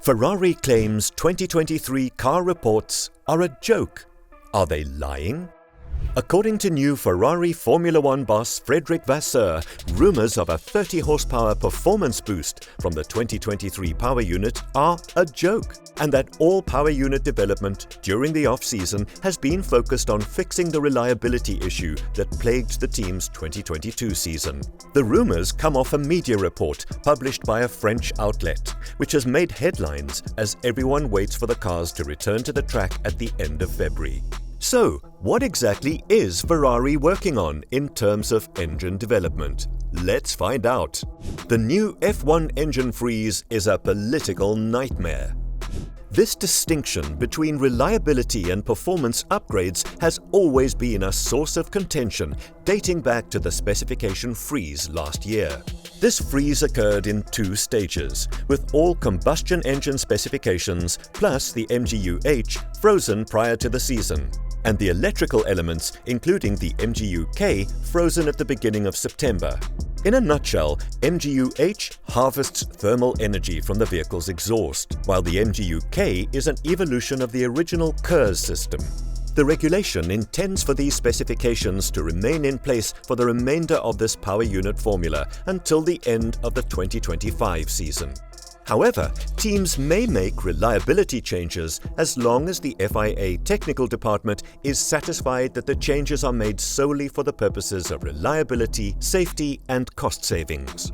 Ferrari claims 2023 car reports are a joke. Are they lying? According to new Ferrari Formula 1 boss Frederic Vasseur, rumours of a 30-horsepower performance boost from the 2023 power unit are a joke, and that all power unit development during the off-season has been focused on fixing the reliability issue that plagued the team's 2022 season. The rumours come off a media report published by a French outlet, which has made headlines as everyone waits for the cars to return to the track at the end of February. So, what exactly is Ferrari working on in terms of engine development? Let's find out. The new F1 engine freeze is a political nightmare. This distinction between reliability and performance upgrades has always been a source of contention dating back to the specification freeze last year. This freeze occurred in two stages, with all combustion engine specifications plus the MGU-H frozen prior to the season, and the electrical elements, including the MGU-K, frozen at the beginning of September. In a nutshell, MGU-H harvests thermal energy from the vehicle's exhaust, while the MGU-K is an evolution of the original KERS system. The regulation intends for these specifications to remain in place for the remainder of this power unit formula until the end of the 2025 season. However, teams may make reliability changes as long as the FIA technical department is satisfied that the changes are made solely for the purposes of reliability, safety, and cost savings.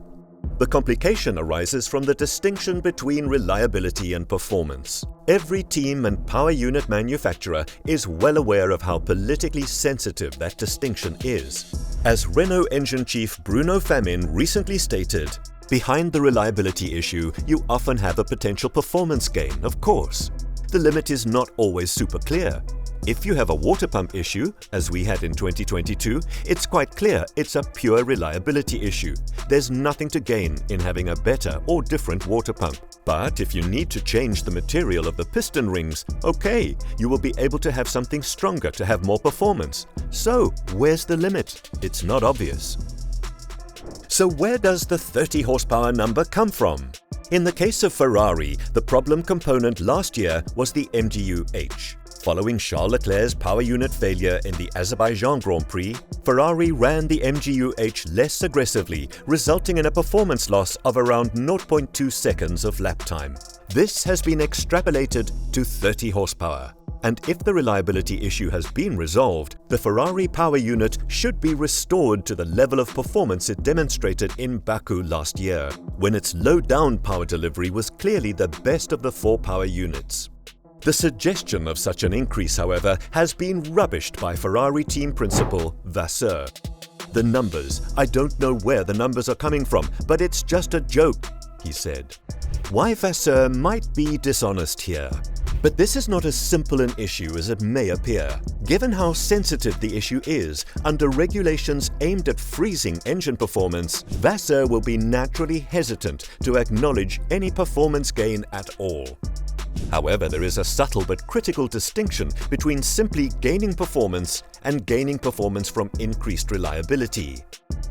The complication arises from the distinction between reliability and performance. Every team and power unit manufacturer is well aware of how politically sensitive that distinction is. As Renault engine chief Bruno Famin recently stated, "Behind the reliability issue, you often have a potential performance gain, of course. The limit is not always super clear. If you have a water pump issue, as we had in 2022, it's quite clear it's a pure reliability issue. There's nothing to gain in having a better or different water pump. But if you need to change the material of the piston rings, okay, you will be able to have something stronger to have more performance. So, where's the limit? It's not obvious." So where does the 30 horsepower number come from? In the case of Ferrari, the problem component last year was the MGU-H. Following Charles Leclerc's power unit failure in the Azerbaijan Grand Prix, Ferrari ran the MGU-H less aggressively, resulting in a performance loss of around 0.2 seconds of lap time. This has been extrapolated to 30 horsepower. And if the reliability issue has been resolved, the Ferrari power unit should be restored to the level of performance it demonstrated in Baku last year, when its low-down power delivery was clearly the best of the four power units. The suggestion of such an increase, however, has been rubbished by Ferrari team principal Vasseur. "The numbers, I don't know where the numbers are coming from, but it's just a joke," he said. Why Vasseur might be dishonest here. But this is not as simple an issue as it may appear. Given how sensitive the issue is, under regulations aimed at freezing engine performance, Vasseur will be naturally hesitant to acknowledge any performance gain at all. However, there is a subtle but critical distinction between simply gaining performance and gaining performance from increased reliability.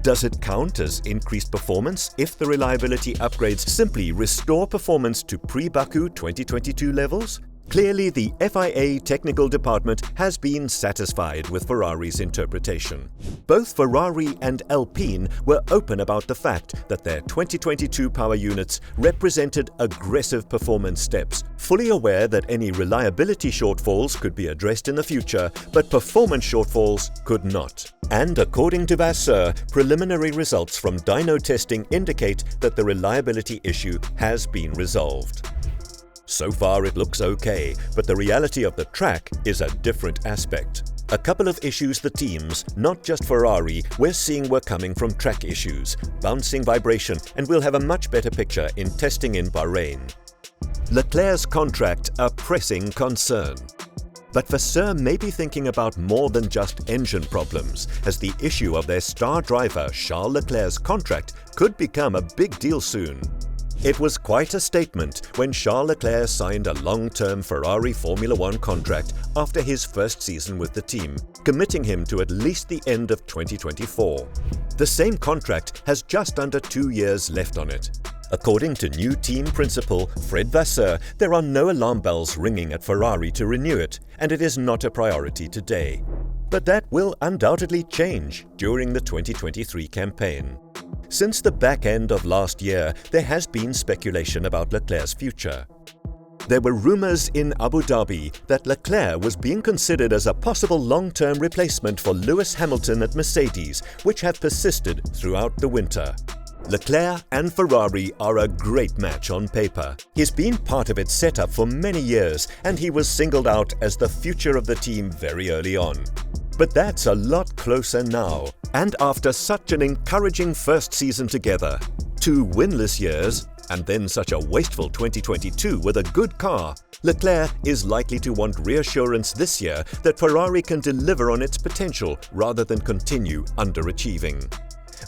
Does it count as increased performance if the reliability upgrades simply restore performance to pre-Baku 2022 levels? Clearly, the FIA technical department has been satisfied with Ferrari's interpretation. Both Ferrari and Alpine were open about the fact that their 2022 power units represented aggressive performance steps, fully aware that any reliability shortfalls could be addressed in the future, but performance shortfalls could not. And according to Vasseur, preliminary results from dyno testing indicate that the reliability issue has been resolved. So far it looks okay, but the reality of the track is a different aspect. A couple of issues the teams, not just Ferrari, we're seeing were coming from track issues, bouncing vibration, and we'll have a much better picture in testing in Bahrain. Leclerc's contract a pressing concern. But Vasseur may be thinking about more than just engine problems, as the issue of their star driver Charles Leclerc's contract could become a big deal soon. It was quite a statement when Charles Leclerc signed a long-term Ferrari Formula 1 contract after his first season with the team, committing him to at least the end of 2024. The same contract has just under 2 years left on it. According to new team principal Fred Vasseur, there are no alarm bells ringing at Ferrari to renew it, and it is not a priority today. But that will undoubtedly change during the 2023 campaign. Since the back end of last year, there has been speculation about Leclerc's future. There were rumours in Abu Dhabi that Leclerc was being considered as a possible long-term replacement for Lewis Hamilton at Mercedes, which have persisted throughout the winter. Leclerc and Ferrari are a great match on paper. He's been part of its setup for many years, and he was singled out as the future of the team very early on. But that's a lot closer now, and after such an encouraging first season together, 2 winless years, and then such a wasteful 2022 with a good car, Leclerc is likely to want reassurance this year that Ferrari can deliver on its potential rather than continue underachieving.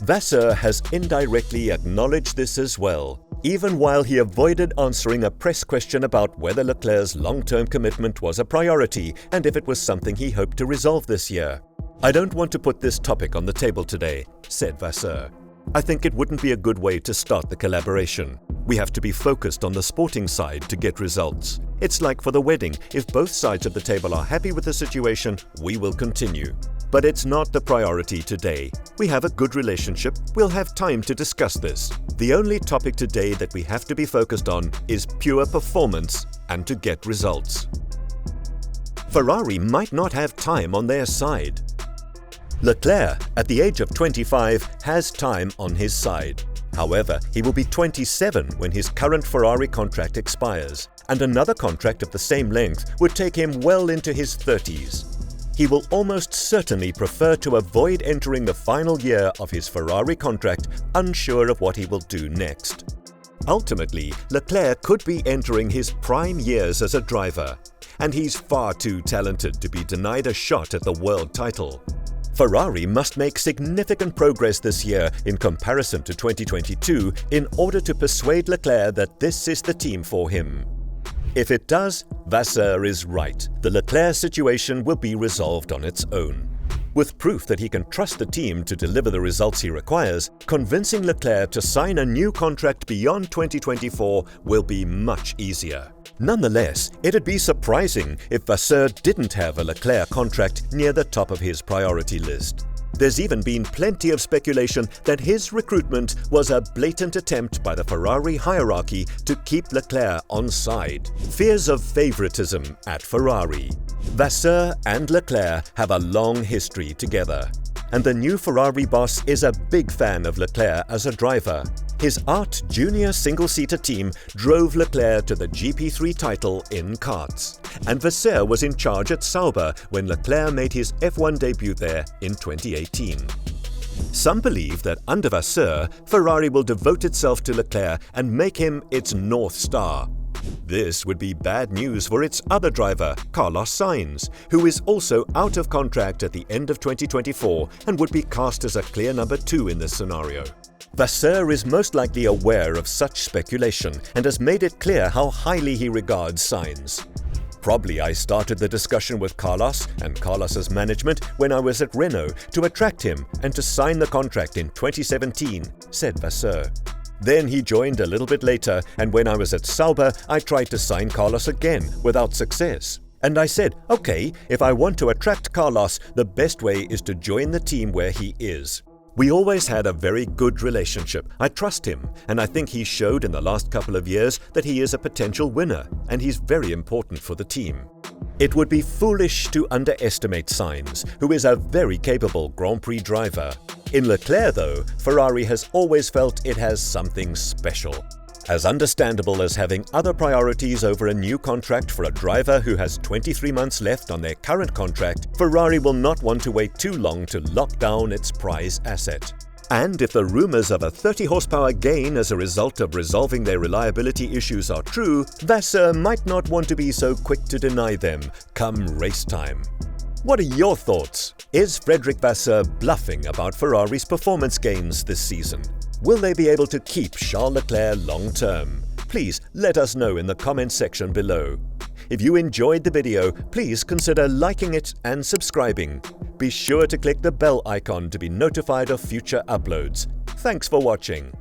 Vasseur has indirectly acknowledged this as well, even while he avoided answering a press question about whether Leclerc's long-term commitment was a priority and if it was something he hoped to resolve this year. "I don't want to put this topic on the table today," said Vasseur. "I think it wouldn't be a good way to start the collaboration. We have to be focused on the sporting side to get results. It's like for the wedding, if both sides of the table are happy with the situation, we will continue. But it's not the priority today. We have a good relationship, we'll have time to discuss this. The only topic today that we have to be focused on is pure performance and to get results." Ferrari might not have time on their side. Leclerc, at the age of 25, has time on his side. However, he will be 27 when his current Ferrari contract expires, and another contract of the same length would take him well into his 30s. He will almost certainly prefer to avoid entering the final year of his Ferrari contract unsure of what he will do next. Ultimately, Leclerc could be entering his prime years as a driver, and he's far too talented to be denied a shot at the world title. Ferrari must make significant progress this year in comparison to 2022 in order to persuade Leclerc that this is the team for him. If it does, Vasseur is right. The Leclerc situation will be resolved on its own. With proof that he can trust the team to deliver the results he requires, convincing Leclerc to sign a new contract beyond 2024 will be much easier. Nonetheless, it'd be surprising if Vasseur didn't have a Leclerc contract near the top of his priority list. There's even been plenty of speculation that his recruitment was a blatant attempt by the Ferrari hierarchy to keep Leclerc on side. Fears of favoritism at Ferrari. Vasseur and Leclerc have a long history together, and the new Ferrari boss is a big fan of Leclerc as a driver. His Art Junior single-seater team drove Leclerc to the GP3 title in karts, and Vasseur was in charge at Sauber when Leclerc made his F1 debut there in 2018. Some believe that under Vasseur, Ferrari will devote itself to Leclerc and make him its North Star. This would be bad news for its other driver, Carlos Sainz, who is also out of contract at the end of 2024 and would be cast as a clear number 2 in this scenario. Vasseur is most likely aware of such speculation and has made it clear how highly he regards Sainz. "Probably I started the discussion with Carlos and Carlos's management when I was at Renault to attract him and to sign the contract in 2017, said Vasseur. Then he joined a little bit later, and when I was at Sauber, I tried to sign Carlos again without success. And I said, okay, if I want to attract Carlos, the best way is to join the team where he is. We always had a very good relationship. I trust him, and I think he showed in the last couple of years that he is a potential winner, and he's very important for the team. It would be foolish to underestimate Sainz, who is a very capable Grand Prix driver. In Leclerc, though, Ferrari has always felt it has something special. As understandable as having other priorities over a new contract for a driver who has 23 months left on their current contract, Ferrari will not want to wait too long to lock down its prize asset. And if the rumours of a 30 horsepower gain as a result of resolving their reliability issues are true, Vasseur might not want to be so quick to deny them come race time. What are your thoughts? Is Frederic Vasseur bluffing about Ferrari's performance gains this season? Will they be able to keep Charles Leclerc long term? Please let us know in the comments section below. If you enjoyed the video, please consider liking it and subscribing. Be sure to click the bell icon to be notified of future uploads. Thanks for watching.